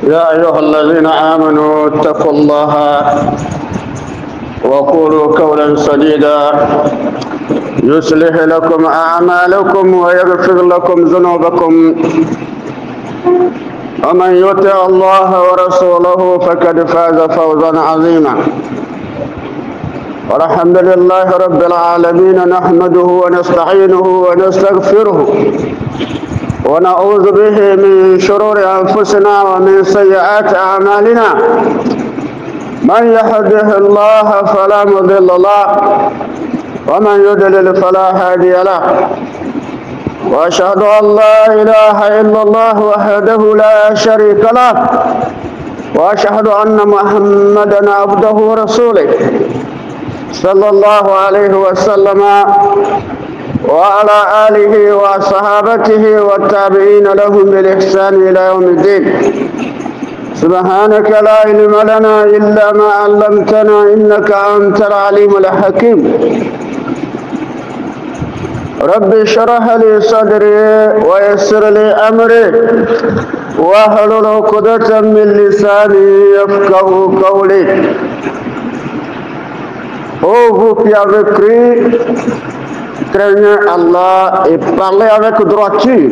يا أيها الذين آمنوا اتقوا الله وقولوا قولا سديدا يصلح لكم أعمالكم ويغفر لكم ذنوبكم ومن يطع الله ورسوله فقد فاز فوزا عظيما. والحمد لله رب العالمين، نحمده ونستعينه ونستغفره ونعوذ به من شرور أنفسنا ومن سيئات أعمالنا. من يهده الله فلا مضل له ومن يضلل فلا هادي له. وأشهد أن لا إله إلا الله وحده لا شريك له، وأشهد أن محمدا عبده ورسوله صلى الله عليه وسلم وعلى آله وصحابته والتابعين لهم بالإحسان إلى يوم الدين. سبحانك لا علم لنا إلا ما علمتنا إنك أنت العليم الحكيم. رب اشرح لي صدري ويسر لي أمري واحلل عقدة من لساني يفقهوا قولي. Oh, vous qui avez cru, craignez Allah et parlez avec droiture,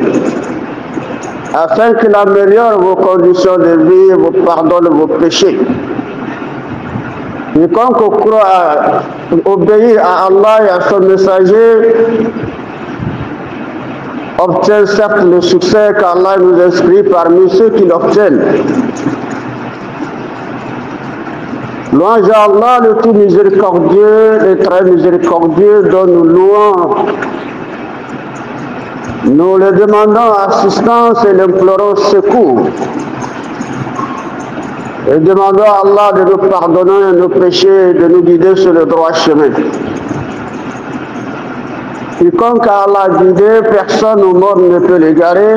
afin qu'il améliore vos conditions de vie et vous pardonne vos péchés. Quiconque croit obéir à Allah et à son messager obtient certes le succès qu'Allah nous inscrit parmi ceux qui l'obtiennent. Louange à Allah, le tout miséricordieux, le très miséricordieux, dont nous louons. Nous le demandons assistance et l'implorons secours. Et demandons à Allah de nous pardonner nos péchés, de nous guider sur le droit chemin. Quiconque Allah a guidé, personne au monde ne peut l'égarer.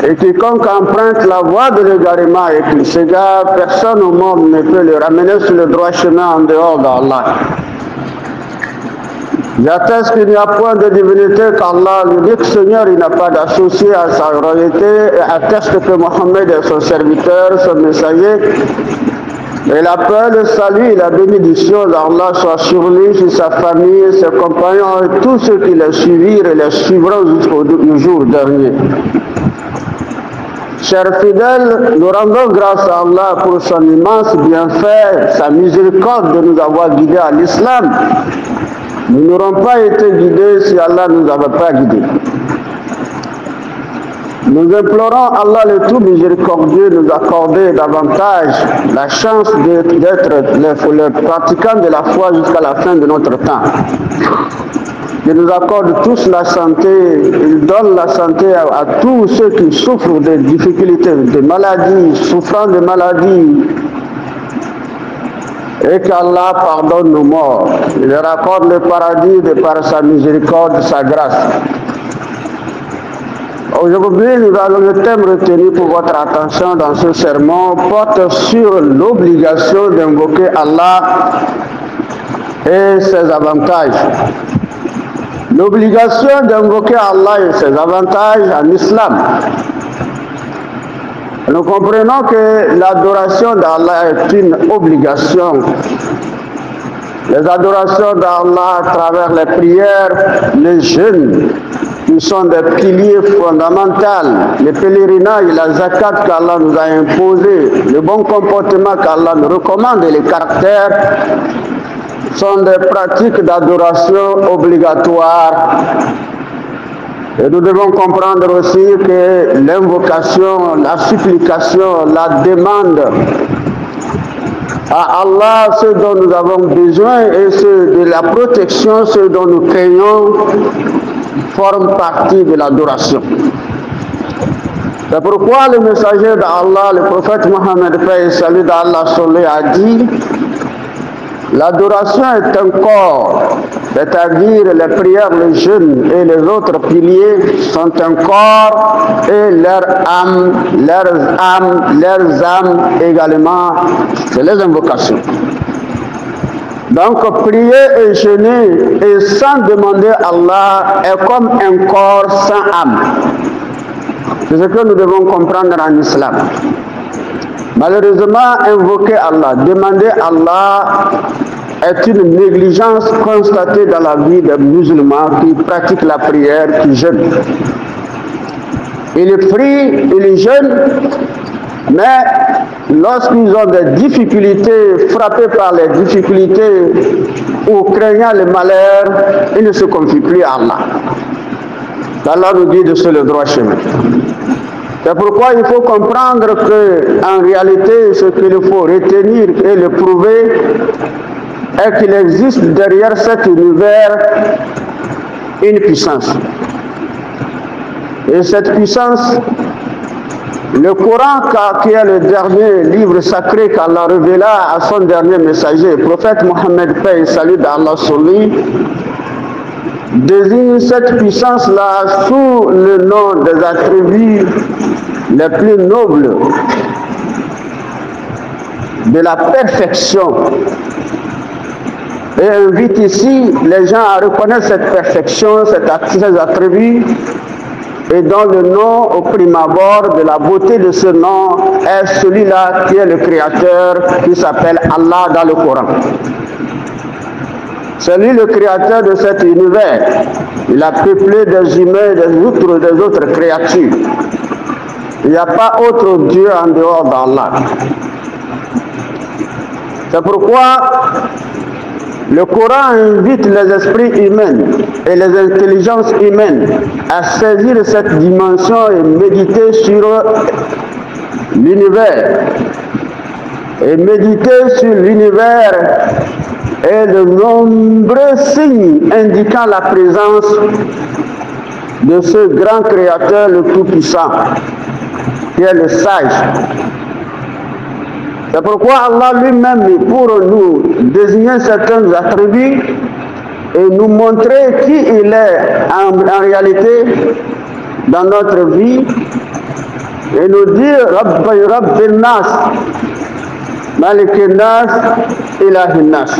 Et quiconque emprunte la voie de l'égarement et qu'il s'égare, personne au monde ne peut le ramener sur le droit chemin en dehors d'Allah. J'atteste qu'il n'y a point de divinité qu'Allah, l'unique Seigneur, il n'a pas d'associé à sa royauté, et atteste que Mohammed est son serviteur, son messager. Et la paix, le salut et la bénédiction d'Allah soit sur lui, sur sa famille, ses compagnons et tous ceux qui le suivirent et le suivront jusqu'au jour dernier. Chers fidèles, nous rendons grâce à Allah pour son immense bienfait, sa miséricorde de nous avoir guidés à l'islam. Nous n'aurions pas été guidés si Allah ne nous avait pas guidés. Nous implorons Allah le tout miséricordieux de nous accorder davantage la chance d'être les pratiquants de la foi jusqu'à la fin de notre temps. Il nous accorde tous la santé, il donne la santé à tous ceux qui souffrent de difficultés, de maladies, souffrant de maladies, et qu'Allah pardonne nos morts. Il leur accorde le paradis de par sa miséricorde, sa grâce. Aujourd'hui, le thème retenu pour votre attention dans ce sermon porte sur l'obligation d'invoquer Allah et ses avantages. L'obligation d'invoquer Allah et ses avantages en islam. Nous comprenons que l'adoration d'Allah est une obligation. Les adorations d'Allah à travers les prières, les jeûnes, qui sont des piliers fondamentaux, les pèlerinages, la zakat qu'Allah nous a imposé, le bon comportement qu'Allah nous recommande et les caractères, sont des pratiques d'adoration obligatoires. Et nous devons comprendre aussi que l'invocation, la supplication, la demande à Allah, ce dont nous avons besoin et ce de la protection, ce dont nous craignons, forment partie de l'adoration. C'est pourquoi le messager d'Allah, le prophète Mohammed, paix et salut d'Allah sur lui, a dit: l'adoration est un corps, c'est-à-dire les prières, les jeûnes et les autres piliers sont un corps et leurs âmes également, c'est les invocations. Donc, prier et jeûner et sans demander à Allah est comme un corps sans âme. C'est ce que nous devons comprendre en islam. Malheureusement, invoquer Allah, demander à Allah est une négligence constatée dans la vie des musulmans qui pratiquent la prière, qui jeûnent. Ils prient, ils jeûnent, mais lorsqu'ils ont des difficultés, frappés par les difficultés ou craignant le malheur, ils ne se confient plus à Allah. Allah nous dit de sur le droit chemin. C'est pourquoi il faut comprendre qu'en réalité, ce qu'il faut retenir et le prouver est qu'il existe derrière cet univers une puissance. Et cette puissance, le Coran, qui est le dernier livre sacré qu'Allah révéla à son dernier messager, le prophète Mohammed, paix et salut d'Allah sur lui, désigne cette puissance-là sous le nom des attributs les plus nobles de la perfection. Et invite ici les gens à reconnaître cette perfection, ces attributs, et dont le nom au prime abord de la beauté de ce nom est celui-là qui est le Créateur, qui s'appelle Allah dans le Coran. C'est lui le créateur de cet univers. Il a peuplé des humains, des autres créatures. Il n'y a pas autre Dieu en dehors d'Allah. C'est pourquoi le Coran invite les esprits humains et les intelligences humaines à saisir cette dimension et méditer sur l'univers. Et méditer sur l'univers et de nombreux signes indiquant la présence de ce grand créateur, le Tout-Puissant, qui est le sage. C'est pourquoi Allah lui-même, pour nous désigner certains attributs et nous montrer qui il est en réalité dans notre vie, et nous dire Rabbil Nas, Malikin Nas, Ilahin Nas.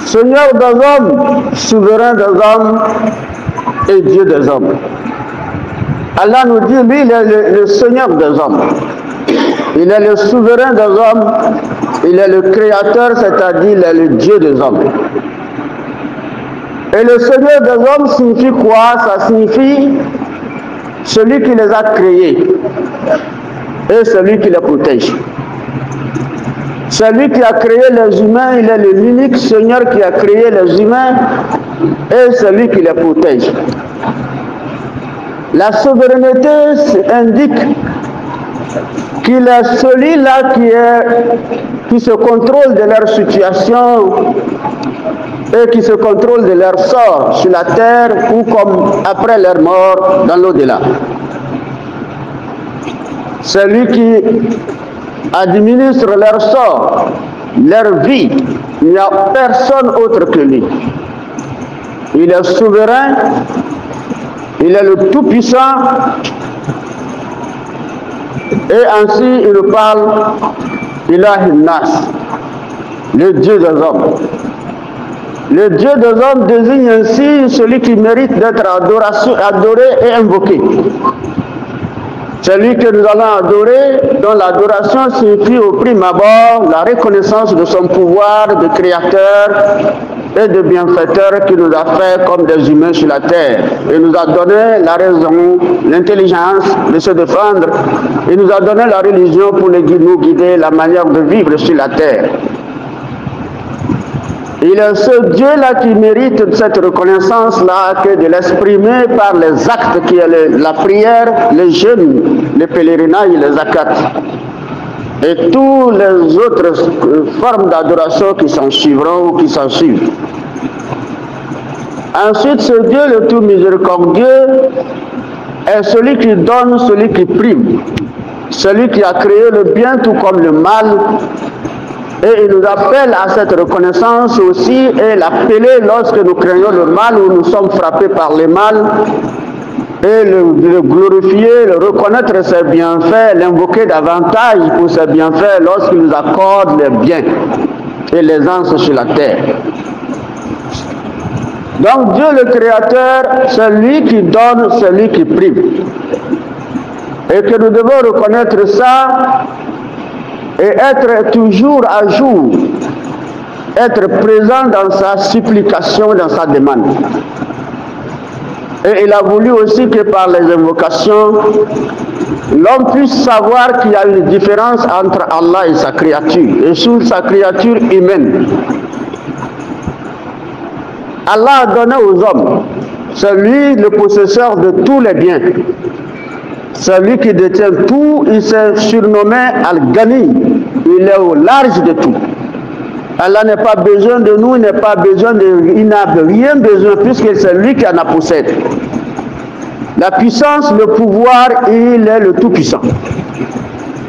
Seigneur des hommes, souverain des hommes et Dieu des hommes. Allah nous dit, lui, il est le Seigneur des hommes. Il est le souverain des hommes. Il est le créateur, c'est-à-dire il est le Dieu des hommes. Et le Seigneur des hommes signifie quoi? Ça signifie celui qui les a créés et celui qui les protège. Celui qui a créé les humains, il est l'unique Seigneur qui a créé les humains et celui qui les protège. La souveraineté indique qu'il est celui-là qui se contrôle de leur situation et qui se contrôle de leur sort sur la terre ou comme après leur mort dans l'au-delà. Celui qui administre leur sort, leur vie, il n'y a personne autre que lui. Il est souverain, il est le Tout-Puissant, et ainsi il parle Ilahin Nas, le Dieu des hommes. Le Dieu des hommes désigne ainsi celui qui mérite d'être adoré et invoqué. Celui que nous allons adorer, dont l'adoration signifie au prime abord la reconnaissance de son pouvoir de créateur et de bienfaiteur qui nous a fait comme des humains sur la terre. Il nous a donné la raison, l'intelligence de se défendre. Il nous a donné la religion pour nous guider la manière de vivre sur la terre. Il est ce Dieu-là qui mérite cette reconnaissance-là que de l'exprimer par les actes qui est la prière, les jeûnes, les pèlerinages, les zakats et toutes les autres formes d'adoration qui s'en suivront ou qui s'en suivent. Ensuite, ce Dieu le tout miséricordieux est celui qui donne, celui qui prime, celui qui a créé le bien tout comme le mal. Et il nous appelle à cette reconnaissance aussi et l'appeler lorsque nous craignons le mal ou nous sommes frappés par le mal et le glorifier, le reconnaître ses bienfaits, l'invoquer davantage pour ses bienfaits lorsqu'il nous accorde les biens et l'aisance sur la terre. Donc Dieu le Créateur, c'est lui qui donne, c'est lui qui prive. Et que nous devons reconnaître ça et être toujours à jour, être présent dans sa supplication, dans sa demande. Et il a voulu aussi que par les invocations, l'homme puisse savoir qu'il y a une différence entre Allah et sa créature, et sur sa créature humaine. Allah a donné aux hommes, c'est lui le possesseur de tous les biens. C'est lui qui détient tout, il s'est surnommé Al-Ghani, il est au large de tout. Allah n'a pas besoin de nous, il n'a rien besoin puisque c'est lui qui en a possède. La puissance, le pouvoir, il est le tout-puissant.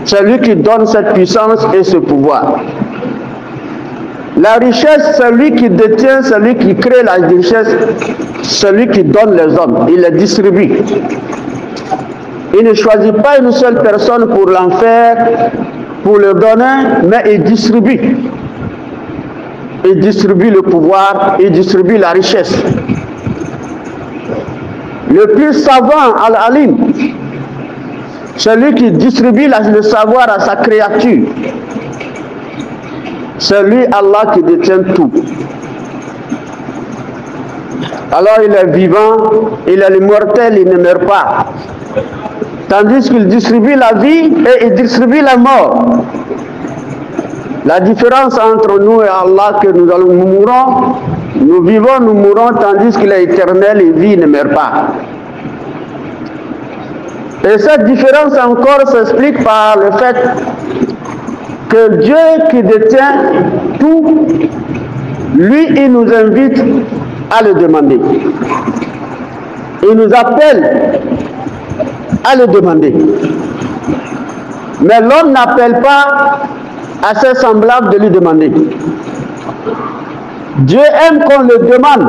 C'est lui qui donne cette puissance et ce pouvoir. La richesse, c'est lui qui détient, c'est lui qui crée la richesse, c'est lui qui donne les hommes, il les distribue. Il ne choisit pas une seule personne pour l'en faire, pour le donner, mais il distribue. Il distribue le pouvoir, il distribue la richesse. Le plus savant, Al-Alim, c'est lui qui distribue le savoir à sa créature. C'est lui, Allah, qui détient tout. Alors il est vivant, il est immortel, il ne meurt pas. Tandis qu'il distribue la vie et il distribue la mort. La différence entre nous et Allah, que nous mourrons, nous vivons, nous mourrons, tandis qu'il est éternel, il vit, il ne meurt pas. Et cette différence encore s'explique par le fait que Dieu qui détient tout, lui, il nous invite à le demander. Il nous appelle à le demander. Mais l'homme n'appelle pas à ses semblables de lui demander. Dieu aime qu'on le demande,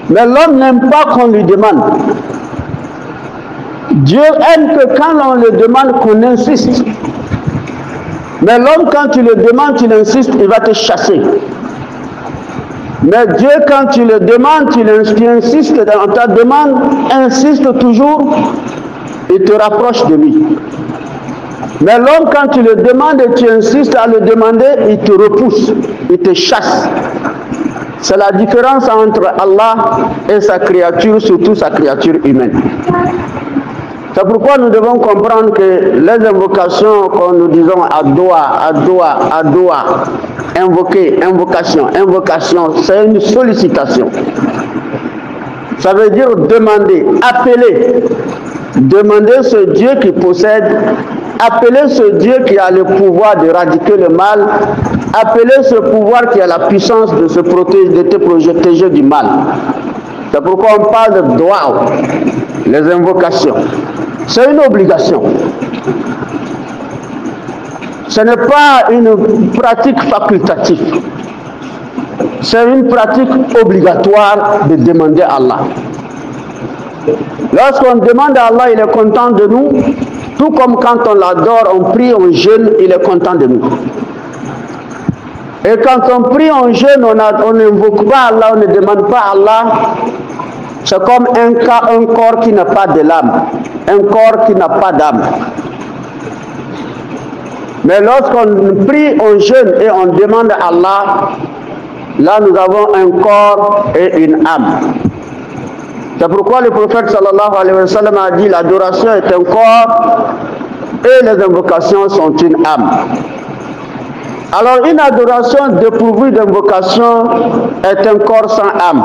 mais l'homme n'aime pas qu'on lui demande. Dieu aime que quand on le demande, qu'on insiste. Mais l'homme, quand tu le demandes, tu l'insistes, il va te chasser. Mais Dieu, quand tu le demandes, tu insistes dans ta demande, insiste toujours, il te rapproche de lui. Mais l'homme, quand tu le demandes et tu insistes à le demander, il te repousse, il te chasse. C'est la différence entre Allah et sa créature, surtout sa créature humaine. C'est pourquoi nous devons comprendre que les invocations, quand nous disons Adoua, invoquer, invocation, c'est une sollicitation. Ça veut dire demander, appeler. Demander ce Dieu qui possède, appeler ce Dieu qui a le pouvoir d'éradiquer le mal, appeler ce pouvoir qui a la puissance de se protéger, de te protéger du mal. C'est pourquoi on parle de doua, les invocations. C'est une obligation. Ce n'est pas une pratique facultative. C'est une pratique obligatoire de demander à Allah. Lorsqu'on demande à Allah, il est content de nous. Tout comme quand on l'adore, on prie, on jeûne, il est content de nous. Et quand on prie, on jeûne, on n'invoque pas Allah, on ne demande pas à Allah. C'est comme un corps qui n'a pas de l'âme, un corps qui n'a pas d'âme. Mais lorsqu'on prie, on jeûne et on demande à Allah, là nous avons un corps et une âme. C'est pourquoi le prophète sallallahu alayhi wa sallam a dit l'adoration est un corps et les invocations sont une âme. Alors une adoration dépourvue d'invocation est un corps sans âme.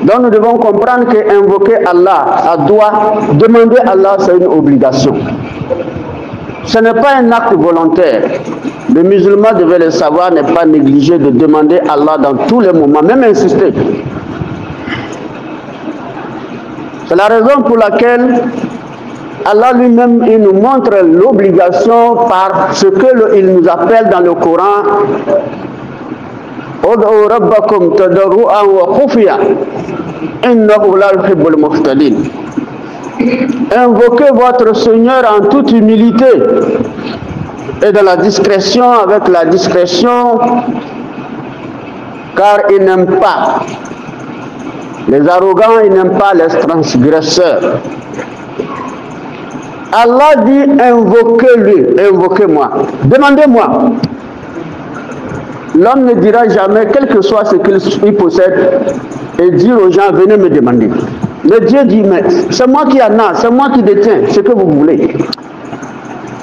Donc nous devons comprendre qu'invoquer Allah, ça doit demander à Allah, c'est une obligation. Ce n'est pas un acte volontaire. Le musulman devait le savoir, n'est pas négligé de demander à Allah dans tous les moments, même insister. C'est la raison pour laquelle Allah lui-même il nous montre l'obligation par ce qu'il nous appelle dans le Coran. Ud'u rabbakum tadarru'an wa khufiya innahu la yuhibbul muhtadin. Invoquez votre Seigneur en toute humilité et dans la discrétion, avec la discrétion, car il n'aime pas les arrogants, il n'aime pas les transgresseurs. Allah dit invoquez-lui, invoquez-moi, demandez-moi. L'homme ne dira jamais, quel que soit ce qu'il possède, et dire aux gens, venez me demander. Mais Dieu dit, mais c'est moi qui en a, c'est moi qui détiens ce que vous voulez.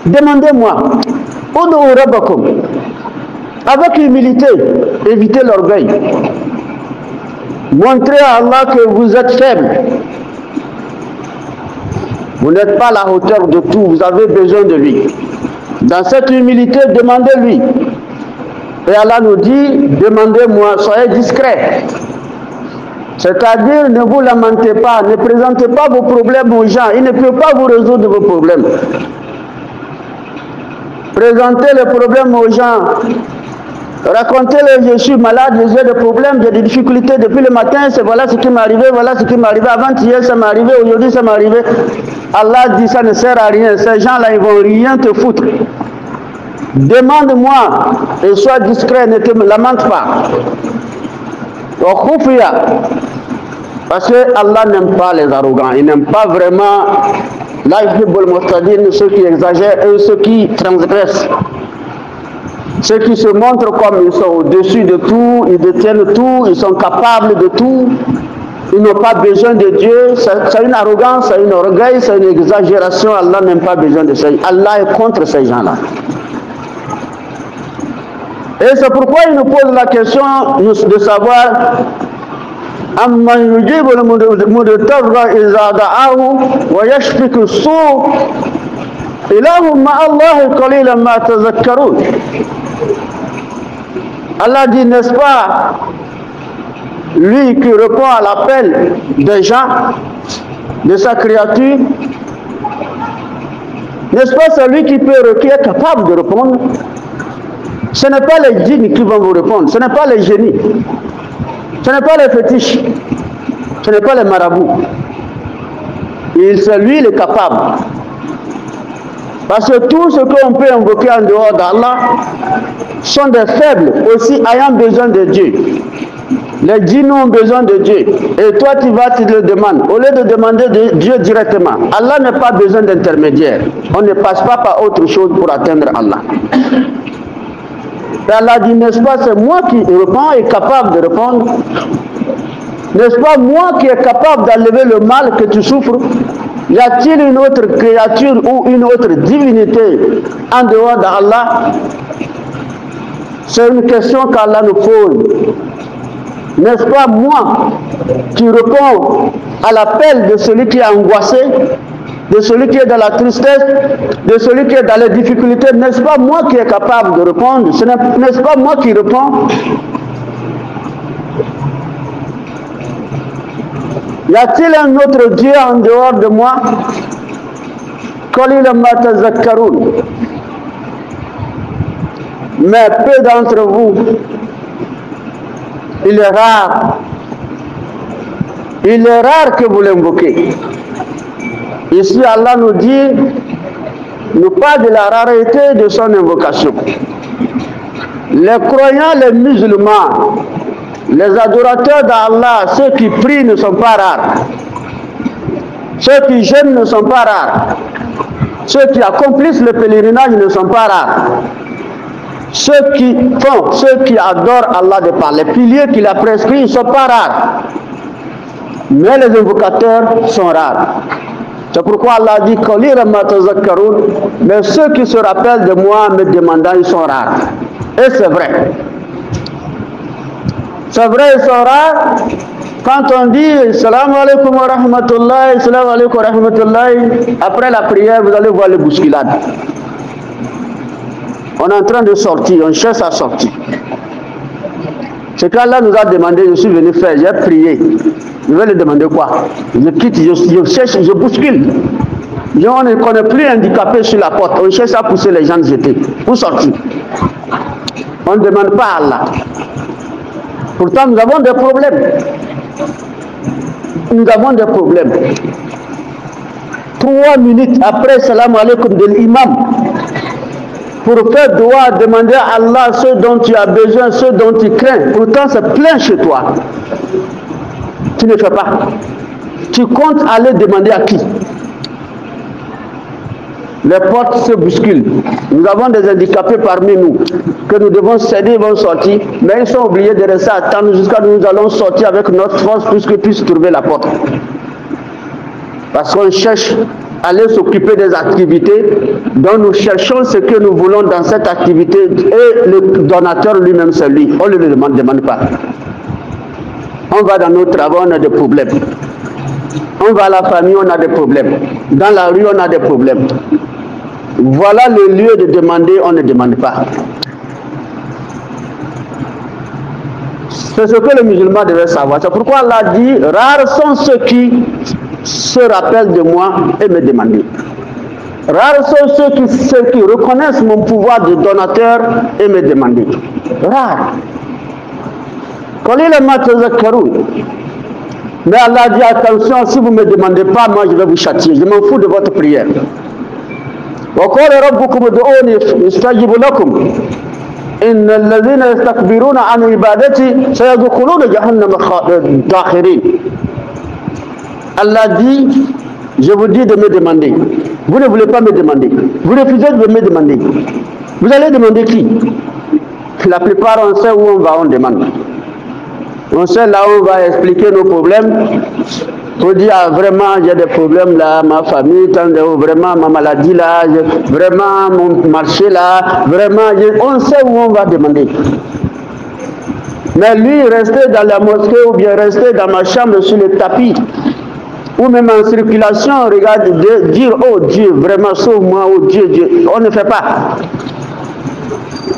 Demandez-moi. Avec humilité, évitez l'orgueil. Montrez à Allah que vous êtes faible. Vous n'êtes pas à la hauteur de tout, vous avez besoin de lui. Dans cette humilité, demandez-lui. Et Allah nous dit, demandez-moi, soyez discret. C'est-à-dire, ne vous lamentez pas, ne présentez pas vos problèmes aux gens. Il ne peut pas vous résoudre vos problèmes. Présentez les problèmes aux gens. Racontez-les, je suis malade, j'ai des problèmes, j'ai des difficultés depuis le matin, voilà ce qui m'est arrivé, voilà ce qui m'est arrivé. Avant-hier, ça m'est arrivé, aujourd'hui, ça m'est arrivé. Allah dit, ça ne sert à rien. Ces gens-là, ils ne vont rien te foutre. Demande-moi et sois discret, ne te lamente pas. Parce que Allah n'aime pas les arrogants, il n'aime pas vraiment ceux qui exagèrent et ceux qui transgressent. Ceux qui se montrent comme ils sont au-dessus de tout, ils détiennent tout, ils sont capables de tout, ils n'ont pas besoin de Dieu. C'est une arrogance, c'est une orgueil, c'est une exagération. Allah n'aime pas besoin de ça. Allah est contre ces gens-là. Et c'est pourquoi il nous pose la question de savoir Amman yujibu al-mudarra idha da'ahu wa yashfiku as-su' ilahum ma Allah qalilan ma tadhakkarun. Allah dit, n'est-ce pas, lui qui répond à l'appel des gens, de sa créature, n'est-ce pas celui qui est capable de répondre? Ce n'est pas les djinns qui vont vous répondre, ce n'est pas les génies, ce n'est pas les fétiches, ce n'est pas les marabouts. C'est lui le capable. Parce que tout ce qu'on peut invoquer en dehors d'Allah sont des faibles aussi ayant besoin de Dieu. Les djinns ont besoin de Dieu. Et toi tu vas, tu le demandes. Au lieu de demander de Dieu directement, Allah n'a pas besoin d'intermédiaire. On ne passe pas par autre chose pour atteindre Allah. Et Allah dit, n'est-ce pas, c'est moi qui réponds et capable de répondre. N'est-ce pas moi qui est capable d'enlever le mal que tu souffres? Y a-t-il une autre créature ou une autre divinité en dehors d'Allah? C'est une question qu'Allah nous pose. N'est-ce pas moi qui réponds à l'appel de celui qui est angoissé, de celui qui est dans la tristesse, de celui qui est dans les difficultés? N'est-ce pas moi qui est capable de répondre? N'est-ce pas moi qui réponds? Y a-t-il un autre Dieu en dehors de moi? Mais peu d'entre vous, il est rare que vous l'invoquez. Ici, Allah nous dit, nous parle de la rareté de son invocation. Les croyants, les musulmans, les adorateurs d'Allah, ceux qui prient ne sont pas rares. Ceux qui jeûnent ne sont pas rares. Ceux qui accomplissent le pèlerinage ne sont pas rares. Ceux qui adorent Allah de par les piliers qu'il a prescrits ne sont pas rares. Mais les invocateurs sont rares. C'est pourquoi Allah dit, mais ceux qui se rappellent de moi me demandant, ils sont rares. Et c'est vrai. C'est vrai, ils sont rares. Quand on dit salam alaikum wa rahmatullahi, salam alaikum wa rahmatullahi, après la prière, vous allez voir les bousculades. On est en train de sortir, on cherche à sortir. C'est qu'Allah nous a demandé, je suis venu faire, j'ai prié. Je vais lui demander quoi? Je quitte, je cherche, je bouscule. On ne connaît plus handicapé sur la porte, on cherche à pousser les gens de jeter. Pour sortir. On ne demande pas à Allah. Pourtant, nous avons des problèmes. Nous avons des problèmes. 3 minutes après salam alaikum de l'imam pour faire doigt, demander à Allah ce dont tu as besoin, ce dont tu crains. Pourtant, c'est plein chez toi. Tu ne fais pas. Tu comptes aller demander à qui? Les portes se bousculent. Nous avons des handicapés parmi nous que nous devons céder, ils vont sortir, mais ils sont obligés de rester à attendre jusqu'à nous allons sortir avec notre force puisqu'ils puissent trouver la porte. Parce qu'on cherche à aller s'occuper des activités dont nous cherchons ce que nous voulons dans cette activité et le donateur lui-même c'est lui. On ne le demande pas. On va dans nos travaux, on a des problèmes. On va à la famille, on a des problèmes. Dans la rue, on a des problèmes. Voilà le lieu de demander, on ne demande pas. C'est ce que le musulman devait savoir. C'est pourquoi Allah dit, rares sont ceux qui se rappellent de moi et me demandent. Rares sont ceux qui reconnaissent mon pouvoir de donateur et me demandent. Rares. Mais Allah dit, attention, si vous ne me demandez pas, moi je vais vous châtier. Je m'en fous de votre prière. وقال ربكم ادعوني استجب لكم إن الذين يستكبرون عن عبادتي سيدخلون جهنم داخرين. Allah dit, je vous dis de me demander. Vous ne voulez pas me demander. Vous refusez de me demander. Vous allez demander qui? La plupart on sait où on va, on demande. On sait là où on va expliquer nos problèmes. Pour dire ah, vraiment j'ai des problèmes là, ma famille, vraiment ma maladie là, vraiment mon marché là, vraiment on sait où on va demander. Mais lui rester dans la mosquée ou bien rester dans ma chambre sur le tapis ou même en circulation, regarde, dire oh Dieu, vraiment sauve-moi, oh Dieu, Dieu, on ne fait pas.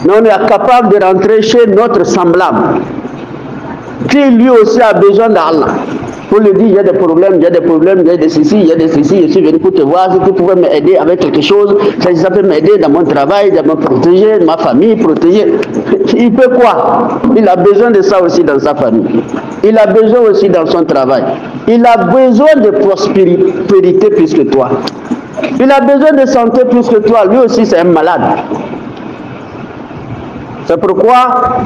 Mais on est capable de rentrer chez notre semblable qui lui aussi a besoin d'Allah. Pour lui dire, il y a des problèmes, il y a des problèmes, il y a des ceci, il y a des ceci, je suis venu pour te voir, si tu pouvais m'aider avec quelque chose, ça peut m'aider dans mon travail, de me protéger, de ma famille, protéger. Il peut quoi? Il a besoin de ça aussi dans sa famille. Il a besoin aussi dans son travail. Il a besoin de prospérité plus que toi. Il a besoin de santé plus que toi. Lui aussi, c'est un malade. C'est pourquoi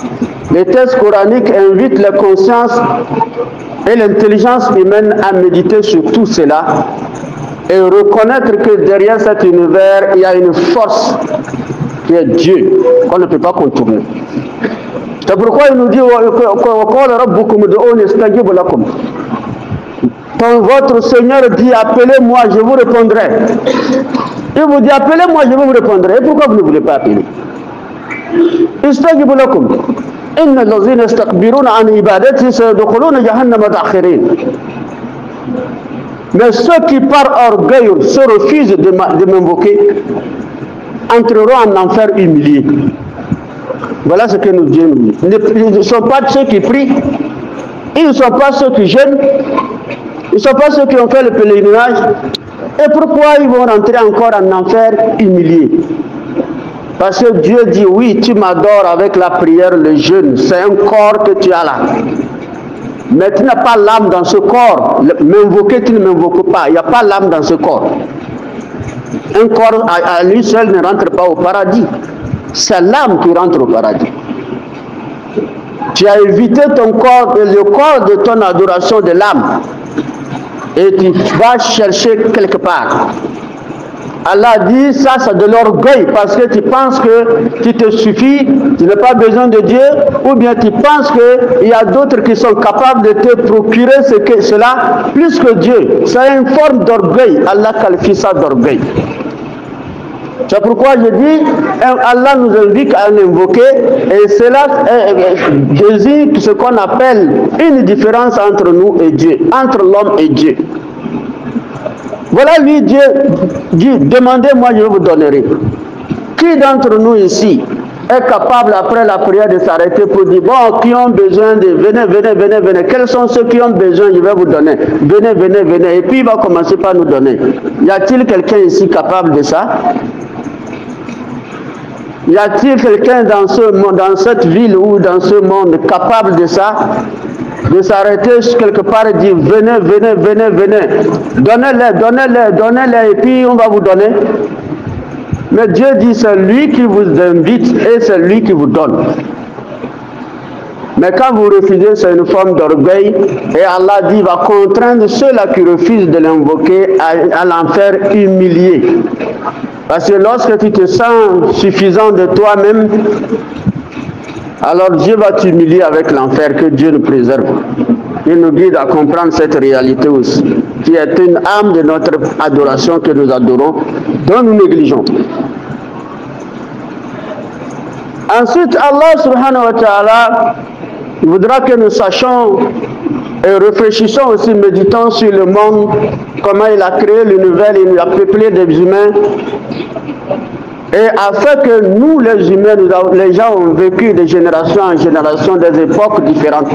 les textes coraniques invitent les consciences et l'intelligence humaine à méditer sur tout cela et reconnaître que derrière cet univers, il y a une force qui est Dieu, qu'on ne peut pas contourner. C'est pourquoi il nous dit votre Seigneur dit appelez-moi, je vous répondrai. Il vous dit appelez-moi, je vous répondrai. Et pourquoi vous ne voulez pas appeler? استجب لكم إن الذين يستكبرون عن عبادتي سيدخلون جهنم داخرين. Mais ceux qui par orgueil se refusent de m'invoquer entreront en enfer humiliés. Voilà ce que nous disons. Ils ne sont pas ceux qui prient, ils ne sont pas ceux qui jeûnent, ils ne sont pas ceux qui ont fait le pèlerinage. Et pourquoi ils vont rentrer encore en enfer humiliés? Parce que Dieu dit, oui, tu m'adores avec la prière, le jeûne. C'est un corps que tu as là. Mais tu n'as pas l'âme dans ce corps. M'invoquer, tu ne m'invoques pas. Il n'y a pas l'âme dans ce corps. Un corps à lui seul ne rentre pas au paradis. C'est l'âme qui rentre au paradis. Tu as évité ton corps, le corps de ton adoration de l'âme. Et tu vas chercher quelque part. Allah dit ça, c'est de l'orgueil parce que tu penses que tu te suffis, tu n'as pas besoin de Dieu, ou bien tu penses qu'il y a d'autres qui sont capables de te procurer cela plus que Dieu. C'est une forme d'orgueil. Allah qualifie ça d'orgueil. C'est pourquoi je dis, Allah nous invite à l'invoquer et cela désigne ce qu'on appelle une différence entre nous et Dieu, entre l'homme et Dieu. Voilà lui, Dieu dit, demandez-moi, je vous donnerai. Qui d'entre nous ici est capable après la prière de s'arrêter pour dire, bon, qui ont besoin de, venez, quels sont ceux qui ont besoin, je vais vous donner, venez, et puis il va commencer par nous donner. Y a-t-il quelqu'un ici capable de ça? Y a-t-il quelqu'un dans ce monde, dans cette ville ou dans ce monde capable de ça? de s'arrêter quelque part et dire venez, venez, venez, venez, donnez-les, donnez-les, donnez-les et puis on va vous donner. Mais Dieu dit c'est lui qui vous invite et c'est lui qui vous donne. Mais quand vous refusez, c'est une forme d'orgueil et Allah dit va contraindre ceux-là qui refusent de l'invoquer à l'enfer humilié. Parce que lorsque tu te sens suffisant de toi-même, alors Dieu va t'humilier avec l'enfer, que Dieu nous préserve. Il nous guide à comprendre cette réalité aussi, qui est une âme de notre adoration que nous adorons, dont nous négligeons. Ensuite, Allah subhanahu wa ta'ala voudra que nous sachions et réfléchissons aussi, méditons sur le monde, comment il a créé l'univers, il a peuplé des humains. Et afin que nous, les humains, les gens ont vécu de génération en génération, des époques différentes.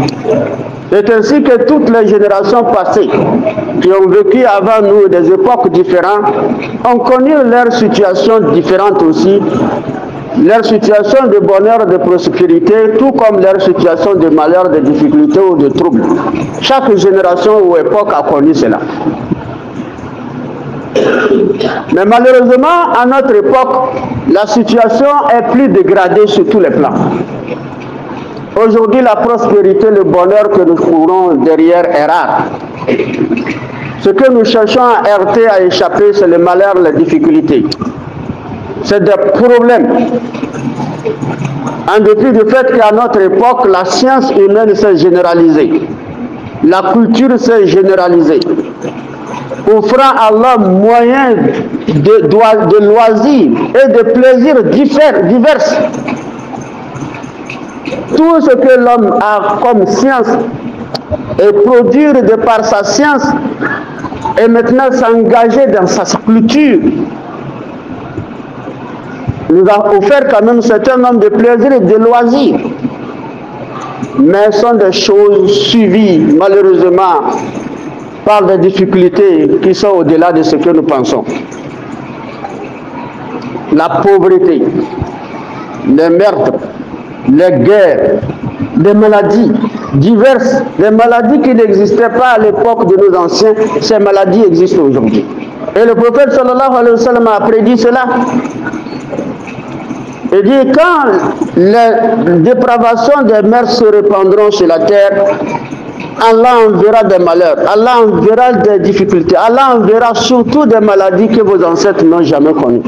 C'est ainsi que toutes les générations passées, qui ont vécu avant nous des époques différentes, ont connu leurs situations différentes aussi, leur situation de bonheur, de prospérité, tout comme leur situation de malheur, de difficulté ou de trouble. Chaque génération ou époque a connu cela. Mais malheureusement, à notre époque, la situation est plus dégradée sur tous les plans. Aujourd'hui, la prospérité, le bonheur que nous courons derrière est rare. Ce que nous cherchons à heurter, à échapper, c'est le malheur, les difficultés. C'est des problèmes. En dépit du fait qu'à notre époque, la science humaine s'est généralisée. La culture s'est généralisée. Offrant à l'homme moyen de loisirs et de plaisirs divers. Tout ce que l'homme a comme science et produire de par sa science et maintenant s'engager dans sa culture nous a offert quand même un certain nombre de plaisirs et de loisirs. Mais ce sont des choses suivies malheureusement par des difficultés qui sont au-delà de ce que nous pensons. La pauvreté, les meurtres, les guerres, des maladies diverses, des maladies qui n'existaient pas à l'époque de nos anciens, ces maladies existent aujourd'hui. Et le prophète sallallahu alayhi wa sallam a prédit cela. Il dit quand les dépravations des mers se répandront sur la terre, Allah enverra des malheurs, Allah enverra des difficultés, Allah enverra surtout des maladies que vos ancêtres n'ont jamais connues.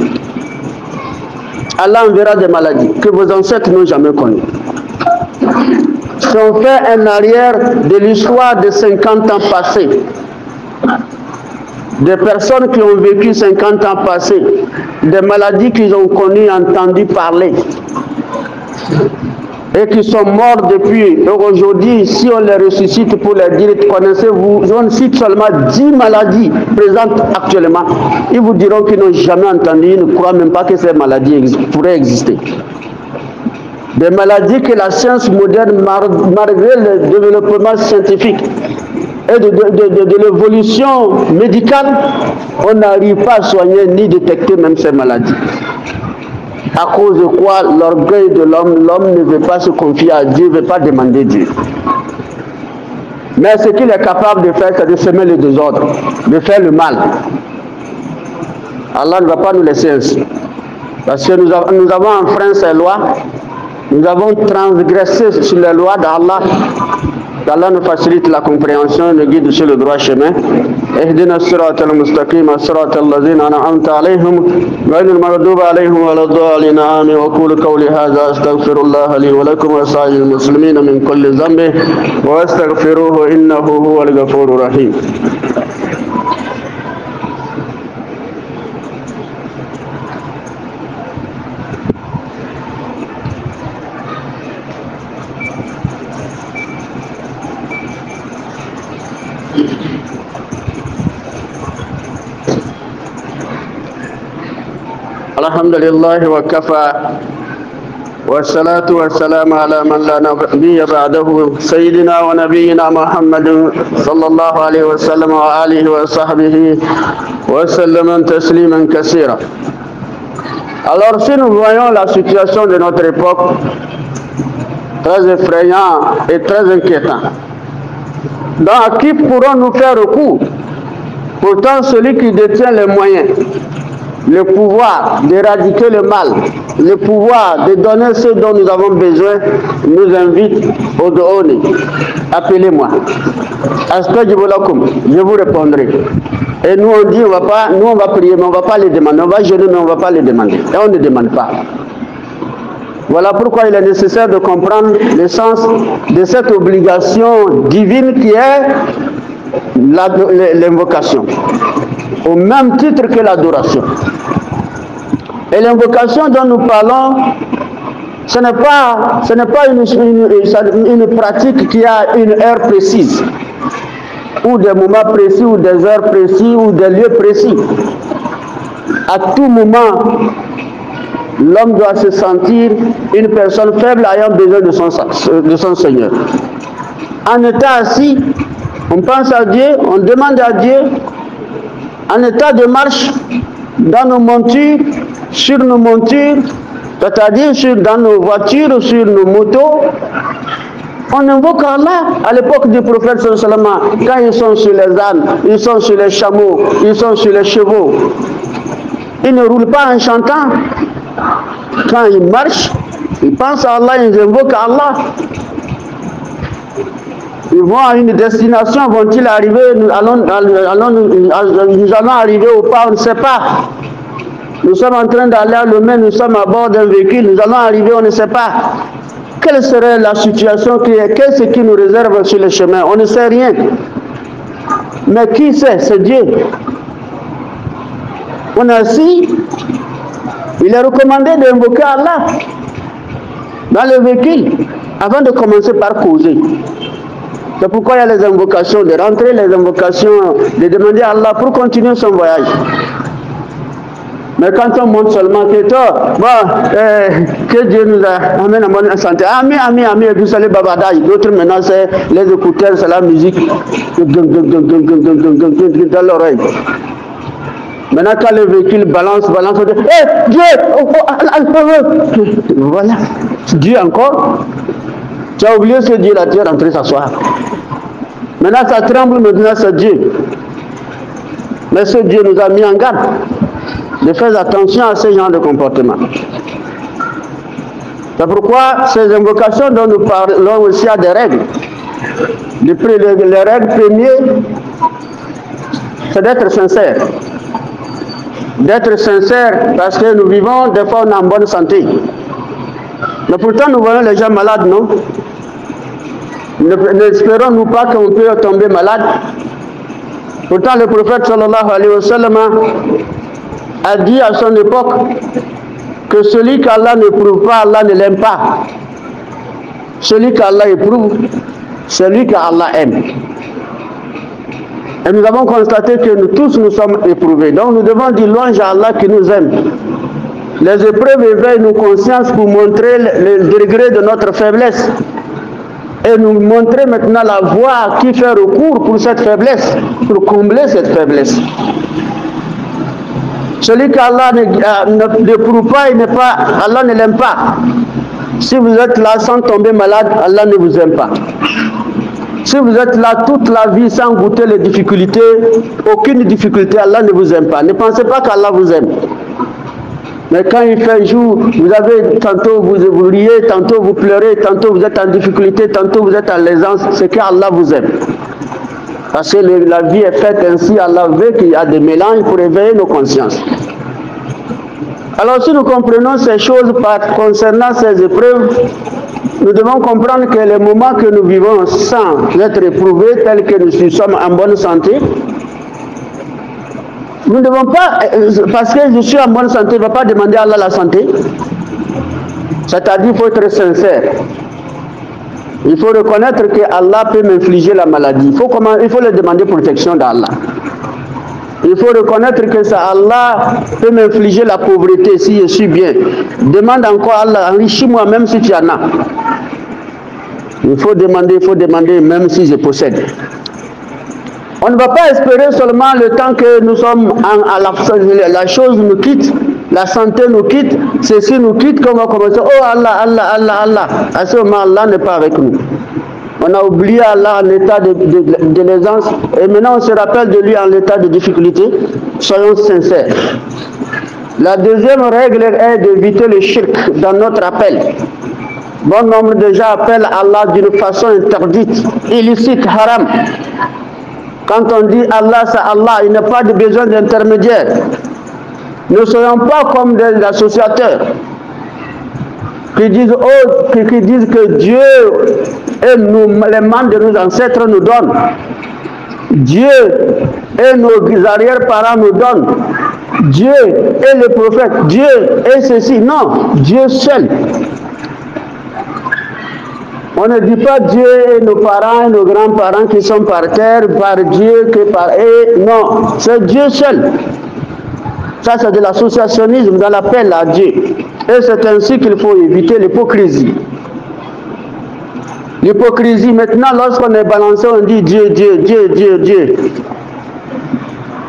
Allah enverra des maladies que vos ancêtres n'ont jamais connues. Si on fait un arrière de l'histoire de 50 ans passés, des personnes qui ont vécu 50 ans passés, des maladies qu'ils ont connues, entendu parler, et qui sont morts depuis. Donc aujourd'hui, si on les ressuscite pour les dire, connaissez-vous, on cite seulement 10 maladies présentes actuellement, ils vous diront qu'ils n'ont jamais entendu, ils ne croient même pas que ces maladies pourraient exister. Des maladies que la science moderne, malgré le développement scientifique et de l'évolution médicale, on n'arrive pas à soigner ni détecter même ces maladies. À cause de quoi l'orgueil de l'homme, l'homme ne veut pas se confier à Dieu, ne veut pas demander Dieu. Mais ce qu'il est capable de faire, c'est de semer le désordre, de faire le mal. Allah ne va pas nous laisser ainsi. Parce que nous avons enfreint ses lois, nous avons transgressé sur les lois d'Allah. Allah nous facilite la compréhension, nous guide sur le droit chemin. اهدنا الصراط المستقيم صراط الذين أنعمت عليهم غير المغضوب عليهم ولا الضالين آمين وأقول قولي هذا أستغفر الله لي ولكم ولسائر المسلمين من كل ذنب واستغفروه إنه هو الغفور الرحيم. الحمد لله وكفى والصلاة والسلام على من لا نبي بعده سيدنا ونبينا محمد صلى الله عليه وسلم وآله وصحبه وسلم تسليما كثيرا. Alors si nous voyons la situation de notre époque, très effrayant et très inquiétant, Donc à qui pourrons-nous faire recours? Pourtant, celui qui détient les moyens, le pouvoir d'éradiquer le mal, le pouvoir de donner ce dont nous avons besoin, nous invite au Dohoni. Appelez-moi. Astajibulakum, je vous répondrai. Et nous on dit, nous on va prier, mais on ne va pas les demander. On va jeûner, mais on ne va pas les demander. Et on ne demande pas. Voilà pourquoi il est nécessaire de comprendre le sens de cette obligation divine qui est l'invocation, au même titre que l'adoration. Et l'invocation dont nous parlons, ce n'est pas une pratique qui a une heure précise, ou des moments précis, ou des heures précises, ou des lieux précis. À tout moment, l'homme doit se sentir une personne faible ayant besoin de son Seigneur. En état assis, on pense à Dieu, on demande à Dieu. En état de marche, dans nos montures, sur nos montures, c'est-à-dire dans nos voitures, sur nos motos, on invoque Allah. À l'époque du prophète sallallahu, quand ils sont sur les ânes, ils sont sur les chameaux, ils sont sur les chevaux, ils ne roulent pas en chantant. Quand ils marchent, ils pensent à Allah, ils invoquent Allah. Ils vont à une destination, vont-ils arriver, nous allons arriver ou pas, on ne sait pas. Nous sommes en train d'aller à Lomé, nous sommes à bord d'un véhicule, nous allons arriver, on ne sait pas. Quelle serait la situation qu'est-ce qui nous réserve sur le chemin? On ne sait rien. Mais qui sait? C'est Dieu. On est assis, il est recommandé d'invoquer Allah dans le véhicule avant de commencer par causer. C'est pourquoi il y a les invocations de rentrer, les invocations de demander à Allah pour continuer son voyage. Mais quand on monte seulement que Dieu nous amène à bonne santé. Ami, et puis c'est les bavardages. D'autres maintenant c'est les écouteurs, c'est la musique dans l'oreille. Maintenant quand le véhicule balance, on dit Dieu, voilà. Dieu encore. Tu as oublié ce Dieu là, tu es rentré s'asseoir. Maintenant ça tremble, maintenant c'est Dieu. Mais ce Dieu nous a mis en garde de faire attention à ce genre de comportement. C'est pourquoi ces invocations dont nous parlons aussi à des règles. Les règles premières, c'est d'être sincère. D'être sincère parce que nous vivons, des fois on est en bonne santé. Mais pourtant nous voyons les gens malades, non? N'espérons-nous pas qu'on peut tomber malade? Pourtant le prophète sallallahu alayhi wa sallam a dit à son époque que celui qu'Allah n'éprouve pas, Allah ne l'aime pas. Celui qu'Allah éprouve, celui qu'Allah aime. Et nous avons constaté que nous tous nous sommes éprouvés. Donc nous devons dire louange à Allah qui nous aime. Les épreuves éveillent nos consciences pour montrer le degré de notre faiblesse. Et nous montrer maintenant la voie qui fait recours pour cette faiblesse, pour combler cette faiblesse. Celui qu'Allah n'éprouve pas, Allah ne l'aime pas. Si vous êtes là sans tomber malade, Allah ne vous aime pas. Si vous êtes là toute la vie sans goûter les difficultés, aucune difficulté, Allah ne vous aime pas. Ne pensez pas qu'Allah vous aime. Mais quand il fait jour, vous avez tantôt vous riez, tantôt vous pleurez, tantôt vous êtes en difficulté, tantôt vous êtes en l'aisance, c'est qu'Allah vous aime. Parce que la vie est faite ainsi, Allah veut qu'il y a des mélanges pour éveiller nos consciences. Alors si nous comprenons ces choses concernant ces épreuves, nous devons comprendre que les moments que nous vivons sans être éprouvés, tels que nous sommes en bonne santé, nous ne devons pas, parce que je suis en bonne santé, je ne vais pas demander à Allah la santé. C'est-à-dire qu'il faut être sincère. Il faut reconnaître que Allah peut m'infliger la maladie. Il faut le demander protection d'Allah. Il faut reconnaître que ça, Allah peut m'infliger la pauvreté si je suis bien. Demande encore à Allah, enrichis-moi même si tu en as. Il faut demander même si je possède. On ne va pas espérer seulement le temps que nous sommes la chose nous quitte, la santé nous quitte, ceci nous quitte, qu'on va commencer, oh Allah, Allah, Allah, Allah. À ce moment, Allah n'est pas avec nous. On a oublié Allah en état de l'aisance et maintenant on se rappelle de lui en état de difficulté. Soyons sincères. La deuxième règle est d'éviter le shirk dans notre appel. Bon nombre de gens appellent Allah d'une façon interdite, illicite, haram. Quand on dit Allah, c'est Allah, il n'y a pas de besoin d'intermédiaire. Ne soyons pas comme des associateurs qui disent que Dieu et les membres de nos ancêtres nous donnent. Dieu et nos arrière-parents nous donnent. Dieu et les prophètes. Dieu et ceci. Non, Dieu seul. On ne dit pas Dieu et nos parents et nos grands-parents qui sont par terre, par Dieu, que par eux. Non, c'est Dieu seul. Ça, c'est de l'associationnisme dans l'appel à Dieu. Et c'est ainsi qu'il faut éviter l'hypocrisie. L'hypocrisie, maintenant, lorsqu'on est balancé, on dit Dieu, Dieu, Dieu, Dieu, Dieu.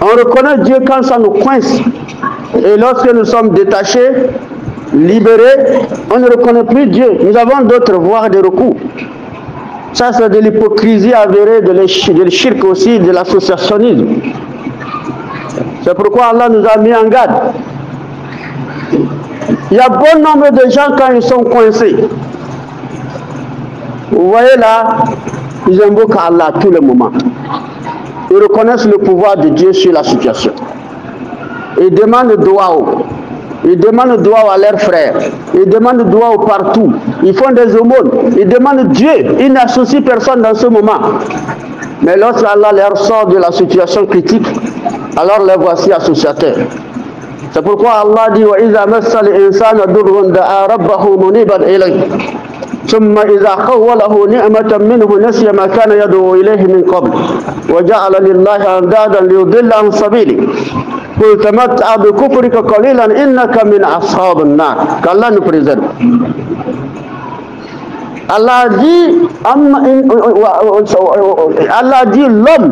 On reconnaît Dieu quand ça nous coince. Et lorsque nous sommes détachés, libérés, on ne reconnaît plus Dieu. Nous avons d'autres voies de recours. Ça, c'est de l'hypocrisie avérée, de l'shirk aussi, de l'associationnisme. C'est pourquoi Allah nous a mis en garde. Il y a bon nombre de gens quand ils sont coincés. Vous voyez là, ils invoquent Allah à tout le moment. Ils reconnaissent le pouvoir de Dieu sur la situation. Ils demandent dua. Ils demandent dua à leurs frères. Ils demandent dua partout. Ils font des aumônes. Ils demandent Dieu. Ils n'associent personne dans ce moment. Mais lorsque Allah leur sort de la situation critique, alors les voici associateurs. C'est pourquoi Allah dit وَإِذَا مَسَّ الْإِنسَانَ ضُرٌّ دَعَا رَبَّهُ مُنِيبًا إِلَيْهِ ثُمَّ إِذَا خَوَّلَهُ نِعْمَةً مِنْهُ نَسِيَ مَا كَانَ يَدْعُو إِلَيْهِ مِنْ قَبْلُ وَجَعَلَ لِلَّهِ أَنْدَادًا لِيُضِلَّ عَنْ سَبِيلِهِ قُلْ تَمَتَّعْ بِكُفْرِكَ قَلِيلًا إِنَّكَ مِنْ أَصْحَابِ النَّارِ. Qu'Allah nous préserve. Allah dit l'homme,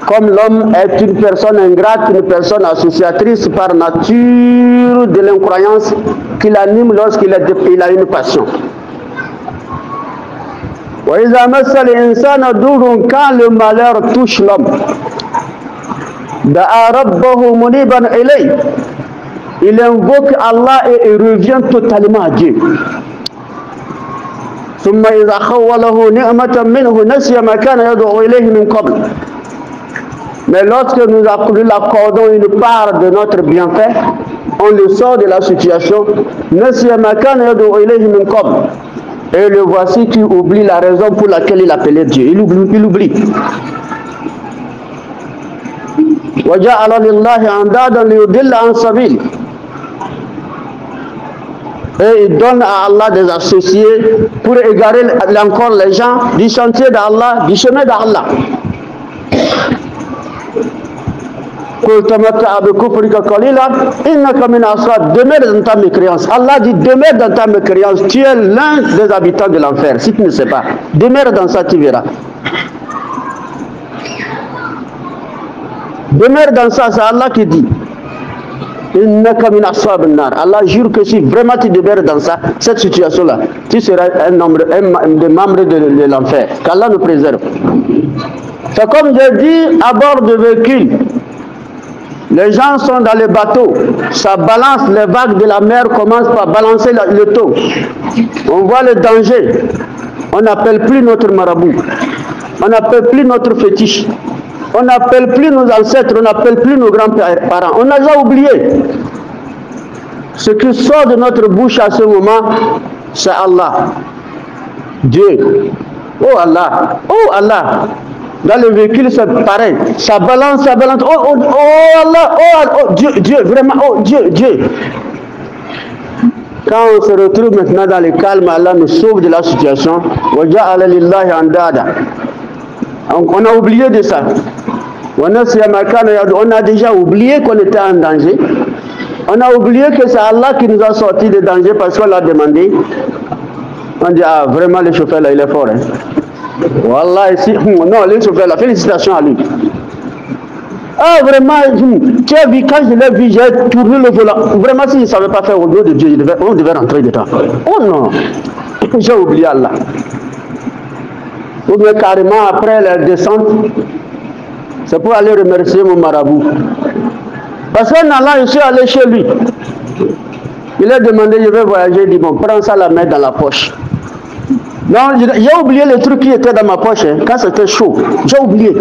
comme l'homme est une personne ingrate, une personne associatrice par nature de l'incroyance qui l'anime lorsqu'il a une passion. Quand le malheur touche l'homme, il invoque Allah et il revient totalement à Dieu. Mais lorsque nous l'accordons une part de notre bienfait, on le sort de la situation. Et le voici qui oublie la raison pour laquelle il appelait Dieu. Il oublie. Et il donne à Allah des associés pour égarer encore les gens du sentier d'Allah, du chemin d'Allah. Demeure dans ta mécréance. Allah dit demeure dans ta mécréance. Tu es l'un des habitants de l'enfer. Si tu ne sais pas, demeure dans ça, tu verras. Demeure dans ça, c'est Allah qui dit. Allah jure que si vraiment tu demeures dans ça, cette situation-là, tu seras un des membres de l'enfer. Qu'Allah nous préserve. C'est comme je dis à bord de véhicule. Les gens sont dans les bateaux, ça balance, les vagues de la mer commencent par balancer le taux. On voit le danger. On n'appelle plus notre marabout. On n'appelle plus notre fétiche. On n'appelle plus nos ancêtres, on n'appelle plus nos grands-parents. On a déjà oublié. Ce qui sort de notre bouche à ce moment, c'est Allah. Dieu. Oh Allah. Oh Allah. Dans le véhicule, c'est pareil. Ça balance, ça balance. Oh Allah, oh Dieu, vraiment, oh Dieu. Quand on se retrouve maintenant dans le calme, Allah nous sauve de la situation. On a oublié de ça. On a déjà oublié qu'on était en danger. On a oublié que c'est Allah qui nous a sortis de danger parce qu'on l'a demandé. On dit, ah vraiment le chauffeur là, il est fort. Hein? Wallah, ici, non, le chauffeur là, félicitations à lui. Ah vraiment, tu as vu, quand je l'ai vu, j'ai tourné le volant. Vraiment, s'il ne savait pas faire au nom de Dieu, on devait rentrer dedans. Oh non, j'ai oublié Allah. ou bien carrément après la descente, c'est pour aller remercier mon marabout. Parce qu'en allant, je suis allé chez lui. Il a demandé, je vais voyager, il dit, bon, prends ça, la main dans la poche. Non, j'ai oublié le truc qui était dans ma poche, hein, quand c'était chaud. J'ai oublié.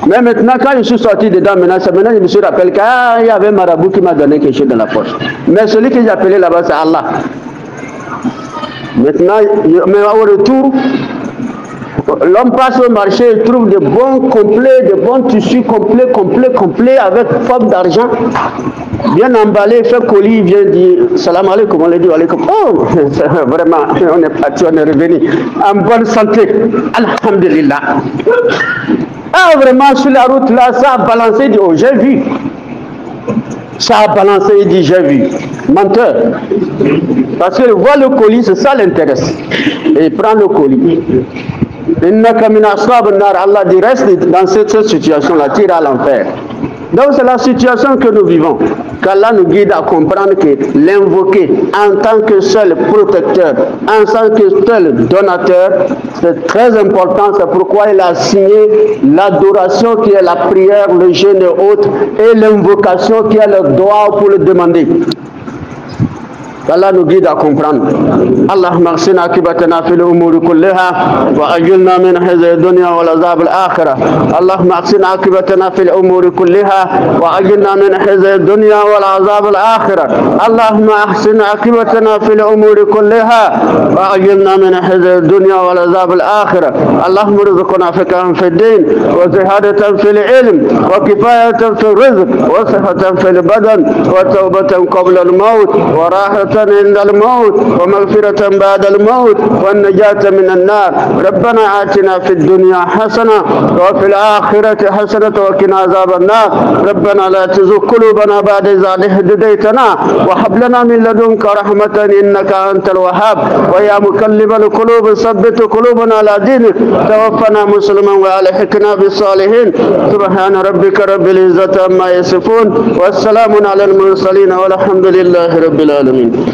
Mais maintenant, quand je suis sorti dedans, maintenant je me suis rappelé qu'il y avait un marabout qui m'a donné quelque chose dans la poche. Mais celui que j'ai appelé là-bas, c'est Allah. Maintenant, mais au retour, l'homme passe au marché, il trouve de bons complets, de bons tissus complets, avec forme d'argent, bien emballé, fait colis, il vient dire salam alaikum, on lui dit alaikum. Oh, vraiment, on est parti, on est revenu en bonne santé, alhamdulillah. Ah, vraiment, sur la route là, ça a balancé, il dit, oh, j'ai vu. Ça a balancé, il dit, j'ai vu. Menteur. Parce qu'il voit le colis, c'est ça l'intéresse. Et il prend le colis. Allah dit, reste dans cette situation-là, tire à l'enfer. Donc c'est la situation que nous vivons. Qu'Allah nous guide à comprendre que l'invoquer en tant que seul protecteur, en tant que seul donateur, c'est très important. C'est pourquoi il a signé l'adoration qui est la prière, le jeûne et autres, et l'invocation qui est le droit pour le demander. Allah nous guide à comprendre. Allahumma aghsina akibatana fil umuri kulliha wa ajilna min khizyi dunya wal azab al akhirah. Allahumma aghsina akibatana fil umuri kulliha wa ajilna min khizyi dunya wal azab al akhirah. Allahumma aghsina akibatana fil umuri kulliha wa ajilna min khizyi dunya wal azab al akhirah. Allahumma irzuqna fiqhan fid din wa zihadatan fil ilm wa kifayatan fil rizq wa sihhatan fil badan wa tawbatan qabla al maut wa rahatan عند الموت ومغفرة بعد الموت والنجاة من النار. ربنا آتنا في الدنيا حسنة وفي الآخرة حسنة وقنا عذاب النار. ربنا لا تزغ قلوبنا بعد إذ هديتنا وهب لنا من لدنك رحمة إنك أنت الوهاب. ويا مقلب القلوب ثبت قلوبنا على دينك. توفنا مسلما وألحقنا بالصالحين. سبحان ربك رب العزة عما يصفون والسلام على المرسلين والحمد لله رب العالمين.